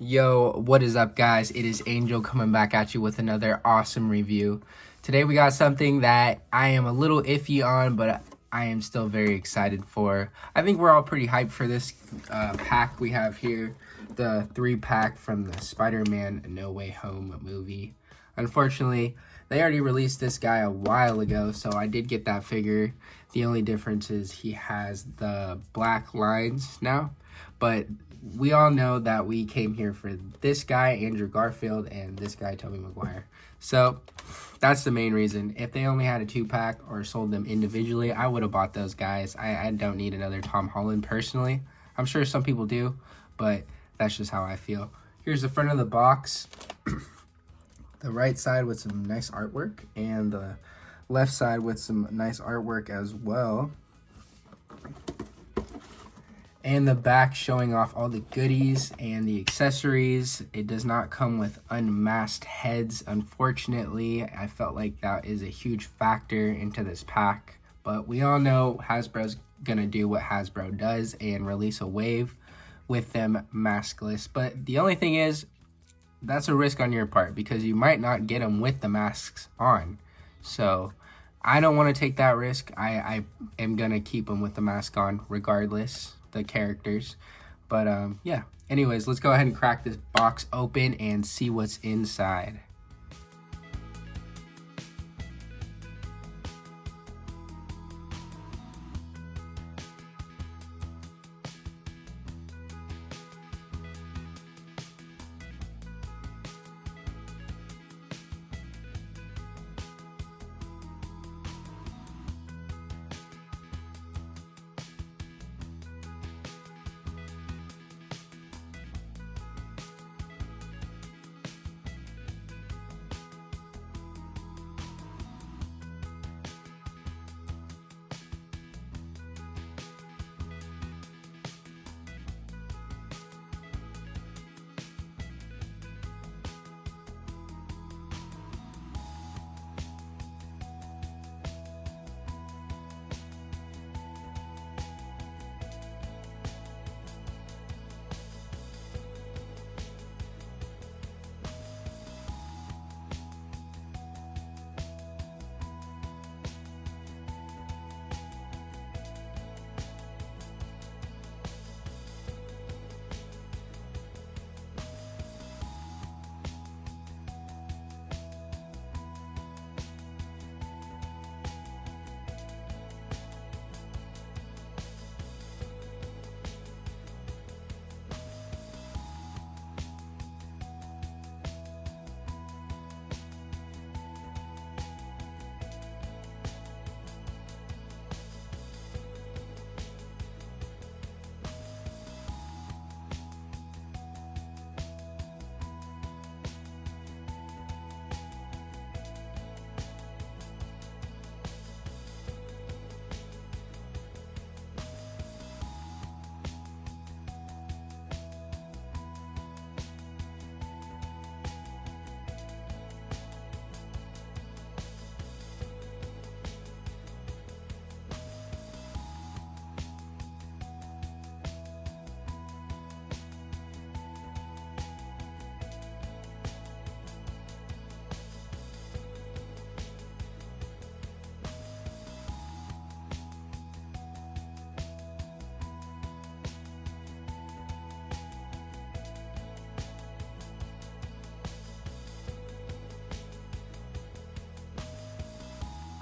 Yo, what is up, guys? It is Angel coming back at you with another awesome review. Today we got something that I am a little iffy on, but I am still very excited for. I think we're all pretty hyped for this pack we have here. The 3-pack from the Spider-Man No Way Home movie. Unfortunately, they already released this guy a while ago, so I did get that figure. The only difference is he has the black lines now, but we all know that we came here for this guy, Andrew Garfield, and this guy, Toby Mcguire. So that's the main reason. If they only had a 2-pack or sold them individually, I would have bought those guys. I don't need another Tom Holland personally. I'm sure some people do, but that's just how I feel. Here's the front of the box. The right side with some nice artwork, and the left side with some nice artwork as well. And the back showing off all the goodies and the accessories. It does not come with unmasked heads, unfortunately. I felt like that is a huge factor into this pack. But we all know Hasbro's gonna do what Hasbro does and release a wave with them maskless. But the only thing is, that's a risk on your part because you might not get them with the masks on. So I don't want to take that risk. I am gonna keep them with the mask on regardless, the characters. But yeah, anyways, let's go ahead and crack this box open and see what's inside.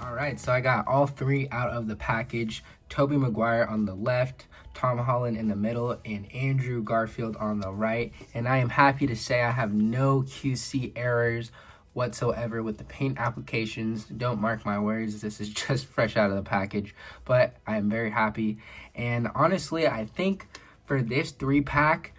All right, so I got all 3 out of the package. Toby Mcguire on the left, Tom Holland in the middle, and Andrew Garfield on the right. And I am happy to say I have no QC errors whatsoever with the paint applications. Don't mark my words, this is just fresh out of the package, but I am very happy. And honestly, I think for this 3-pack,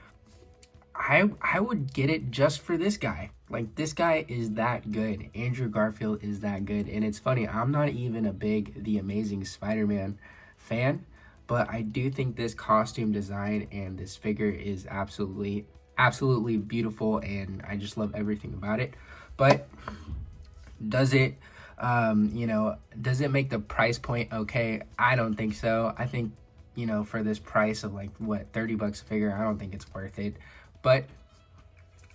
I would get it just for this guy. Like, this guy is that good. Andrew Garfield is that good. And it's funny, I'm not even a big The Amazing Spider-Man fan, but I do think this costume design and this figure is absolutely beautiful, and I just love everything about it. But does it does it make the price point okay? I don't think so. I think, for this price of like what, $30 a figure, I don't think it's worth it. But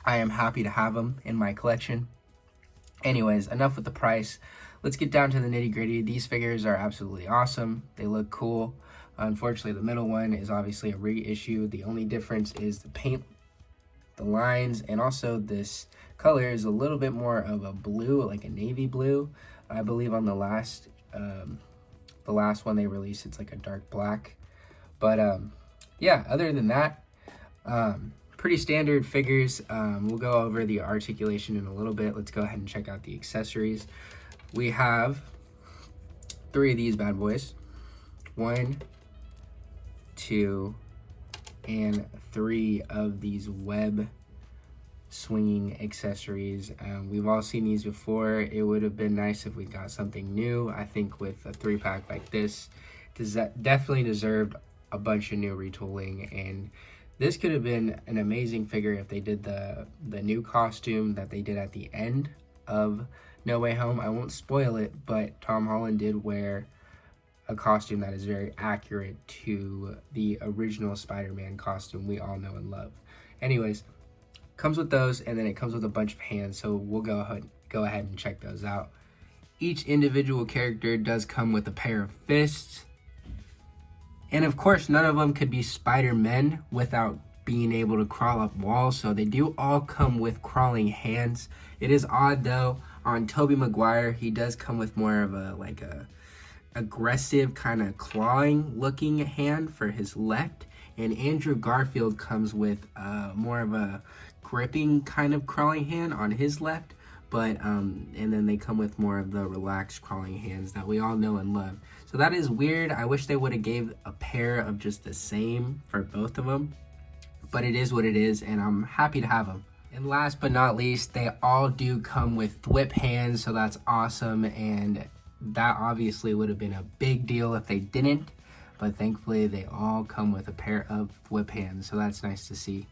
I am happy to have them in my collection. Anyways, enough with the price. Let's get down to the nitty gritty. These figures are absolutely awesome. They look cool. Unfortunately, the middle one is obviously a reissue. The only difference is the paint, the lines, and also this color is a little bit more of a blue, like a navy blue. I believe on the last one they released, it's like a dark black. But yeah, other than that, pretty standard figures. We'll go over the articulation in a little bit. Let's go ahead and check out the accessories. We have 3 of these bad boys. 1, 2, and 3 of these web swinging accessories. We've all seen these before. It would have been nice if we got something new. I think with a 3-pack like this, definitely deserved a bunch of new retooling, and this could have been an amazing figure if they did the new costume that they did at the end of No Way Home. I won't spoil it, but Tom Holland did wear a costume that is very accurate to the original Spider-Man costume we all know and love. Anyways, comes with those, and then it comes with a bunch of hands, so we'll go ahead and check those out. Each individual character does come with a pair of fists. And of course, none of them could be Spider-Men without being able to crawl up walls, so they do all come with crawling hands. It is odd though, on Toby Mcguire, he does come with more of a aggressive kind of clawing looking hand for his left, and Andrew Garfield comes with more of a gripping kind of crawling hand on his left. But and then they come with more of the relaxed crawling hands that we all know and love. So that is weird. I wish they would have gave a pair of just the same for both of them, but it is what it is, and I'm happy to have them. And last but not least, they all do come with whip hands, so that's awesome, and that obviously would have been a big deal if they didn't, but thankfully they all come with a pair of whip hands, so that's nice to see.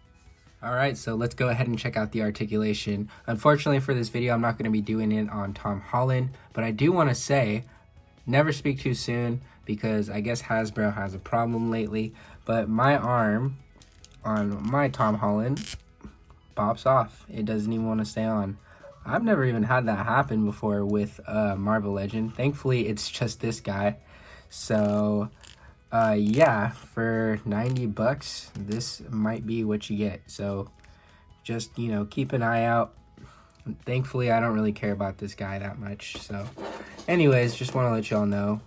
Alright, so let's go ahead and check out the articulation. Unfortunately for this video, I'm not going to be doing it on Tom Holland, but I do want to say, never speak too soon, because I guess Hasbro has a problem lately, but my arm on my Tom Holland pops off. It doesn't even want to stay on. I've never even had that happen before with Marvel Legend. Thankfully, it's just this guy. So yeah, for 90 bucks, this might be what you get. So just, you know, keep an eye out. Thankfully, I don't really care about this guy that much. So anyways, just want to let y'all know,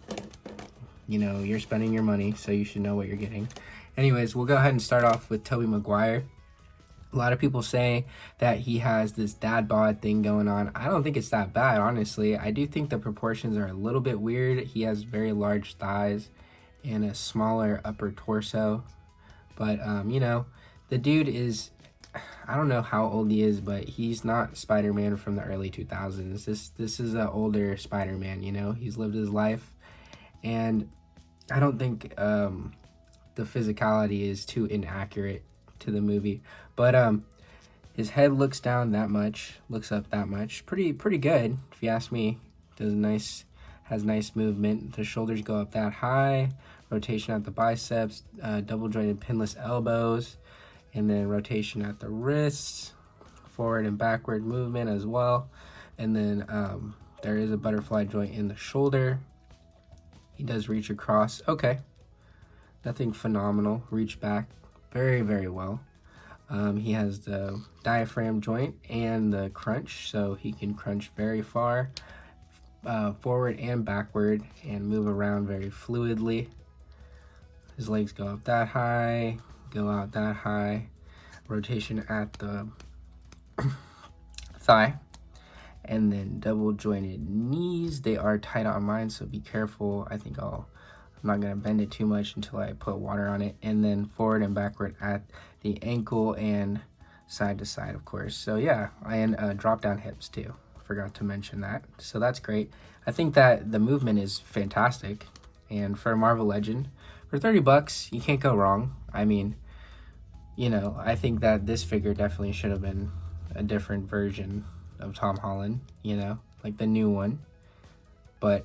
you know, you're spending your money, so you should know what you're getting. Anyways, we'll go ahead and start off with Toby Mcguire. A lot of people say that he has this dad bod thing going on. I don't think it's that bad, honestly. I do think the proportions are a little bit weird. He has very large thighs and a smaller upper torso. But, you know, the dude is, I don't know how old he is, but he's not Spider-Man from the early 2000s. This is an older Spider-Man, you know? He's lived his life. And I don't think the physicality is too inaccurate to the movie. But his head looks down that much, looks up that much. Pretty good, if you ask me. Has nice movement. The shoulders go up that high. Rotation at the biceps, double jointed pinless elbows, and then rotation at the wrists, forward and backward movement as well. And then there is a butterfly joint in the shoulder. He does reach across. Okay, nothing phenomenal. Reach back very, very well. He has the diaphragm joint and the crunch, so he can crunch very far, forward and backward, and move around very fluidly. His legs go up that high, go out that high. Rotation at the thigh. And then double jointed knees. They are tight on mine, so be careful. I'm not gonna bend it too much until I put water on it. And then forward and backward at the ankle and side to side, of course. So yeah, and drop down hips too. Forgot to mention that. So that's great. I think that the movement is fantastic. And for a Marvel Legend, for 30 bucks, you can't go wrong. I mean, you know, I think that this figure definitely should have been a different version of Tom Holland, you know, like the new one. But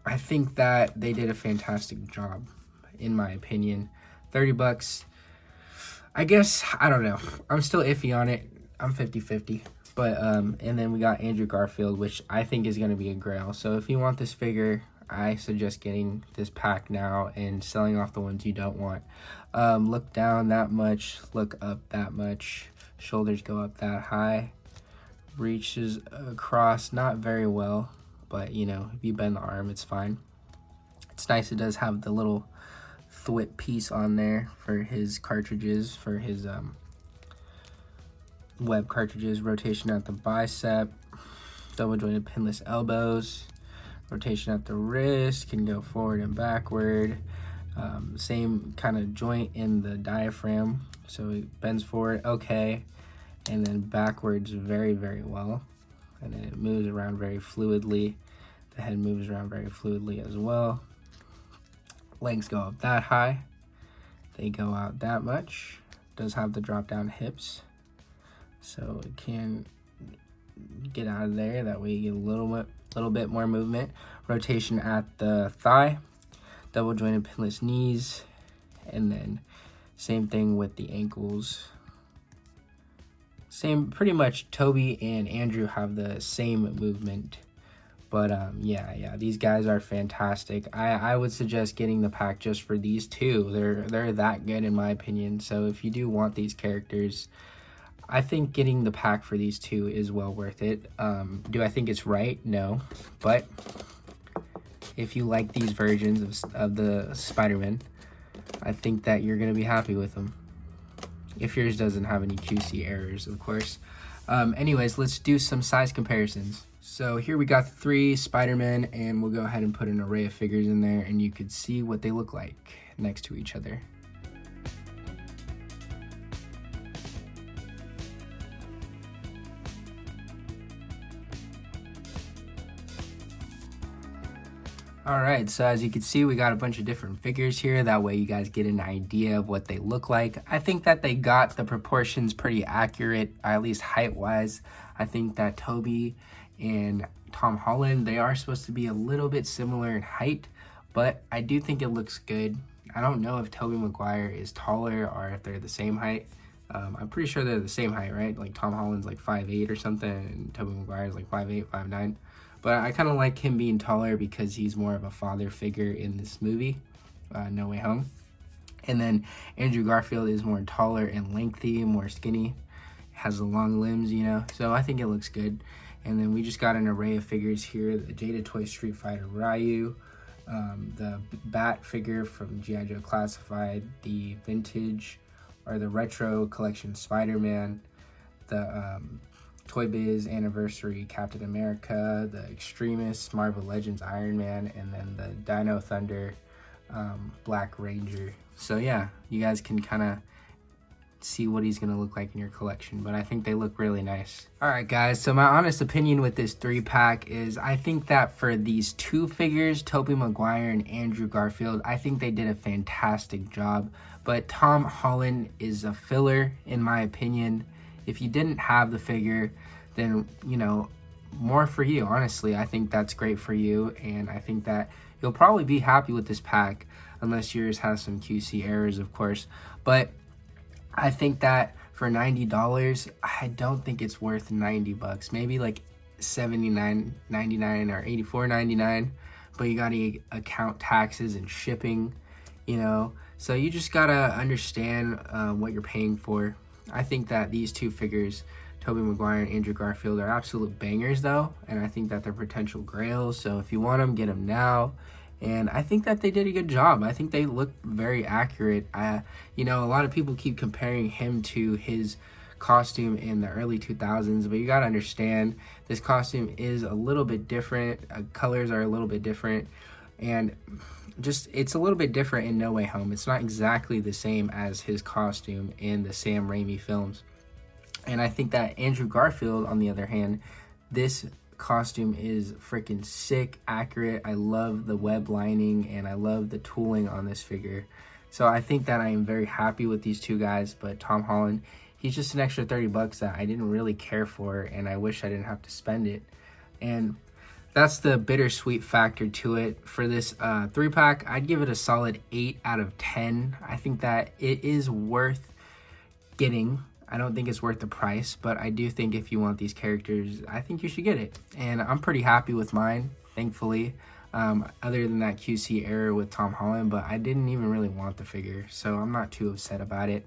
I think that they did a fantastic job, in my opinion. 30 bucks, I guess, I don't know. I'm still iffy on it. I'm 50-50. But, and then we got Andrew Garfield, which I think is going to be a grail. So if you want this figure, I suggest getting this pack now and selling off the ones you don't want. Look down that much, look up that much, shoulders go up that high, reaches across not very well, but you know, if you bend the arm, it's fine. It's nice, it does have the little thwip piece on there for his cartridges, for his web cartridges. Rotation at the bicep, double jointed pinless elbows, rotation at the wrist, can go forward and backward. Same kind of joint in the diaphragm, so it bends forward okay, and then backwards very, very well, and then it moves around very fluidly. The head moves around very fluidly as well. Legs go up that high, they go out that much. Does have the drop down hips, so it can get out of there, that way you get a little bit more movement. Rotation at the thigh, double jointed pinless knees, and then same thing with the ankles. Same, pretty much Toby and Andrew have the same movement. But yeah, these guys are fantastic. I would suggest getting the pack just for these two. They're that good in my opinion. So if you do want these characters, I think getting the pack for these two is well worth it. Do I think it's right? No. But if you like these versions of the Spider-Man, I think that you're going to be happy with them. If yours doesn't have any QC errors, of course. Anyways, let's do some size comparisons. So here we got 3 Spider-Men, and we'll go ahead and put an array of figures in there, and you could see what they look like next to each other. Alright, so as you can see, we got a bunch of different figures here. That way you guys get an idea of what they look like. I think that they got the proportions pretty accurate, at least height-wise. I think that Toby and Tom Holland, they are supposed to be a little bit similar in height, but I do think it looks good. I don't know if Toby Mcguire is taller or if they're the same height. I'm pretty sure they're the same height, right? Like Tom Holland's like 5'8" or something, and Toby Mcguire's like 5'8", 5'9". But I kind of like him being taller because he's more of a father figure in this movie, No Way Home. And then Andrew Garfield is more taller and lengthy, more skinny, has the long limbs, you know. So I think it looks good. And then we just got an array of figures here. The Jada Toy Street Fighter Ryu, the Bat figure from G.I. Joe Classified, the vintage or the retro collection Spider-Man, the Toy Biz Anniversary Captain America, the Extremis Marvel Legends Iron Man, and then the Dino Thunder Black Ranger. So yeah, you guys can kind of see what he's gonna look like in your collection, but I think they look really nice. All right guys, so my honest opinion with this 3-pack is I think that for these 2 figures, Toby Mcguire and Andrew Garfield, I think they did a fantastic job, but Tom Holland is a filler in my opinion. If you didn't have the figure, then, you know, more for you, honestly. I think that's great for you, and I think that you'll probably be happy with this pack, unless yours has some QC errors, of course. But I think that for $90, I don't think it's worth $90. Maybe like $79.99 or $84.99, but you gotta account taxes and shipping, you know. So you just gotta understand what you're paying for. I think that these 2 figures, Toby Mcguire and Andrew Garfield, are absolute bangers though, and I think that they're potential grails. So if you want them, get them now. And I think that they did a good job. I think they look very accurate. You know, a lot of people keep comparing him to his costume in the early 2000s, but you gotta understand this costume is a little bit different. Colors are a little bit different, and just it's a little bit different in No Way Home. It's not exactly the same as his costume in the Sam Raimi films. And I think that Andrew Garfield, on the other hand, this costume is freaking sick, accurate. I love the web lining and I love the tooling on this figure. So I think that I am very happy with these 2 guys, but Tom Holland, he's just an extra $30 that I didn't really care for, and I wish I didn't have to spend it. And that's the bittersweet factor to it. For this 3-pack, I'd give it a solid 8 out of 10. I think that it is worth getting. I don't think it's worth the price, but I do think if you want these characters, I think you should get it. And I'm pretty happy with mine, thankfully. Other than that QC error with Tom Holland, but I didn't even really want the figure, so I'm not too upset about it.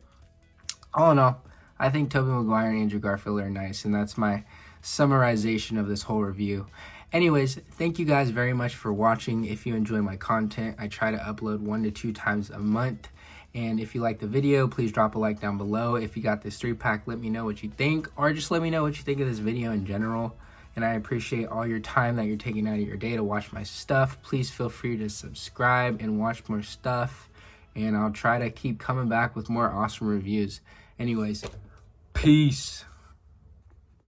All in all, I think Toby Mcguire and Andrew Garfield are nice, and that's my summarization of this whole review. Anyways, thank you guys very much for watching. If you enjoy my content, I try to upload 1 to 2 times a month. And if you like the video, please drop a like down below. If you got this 3-pack, let me know what you think, or just let me know what you think of this video in general. And I appreciate all your time that you're taking out of your day to watch my stuff. Please feel free to subscribe and watch more stuff. And I'll try to keep coming back with more awesome reviews. Anyways, peace.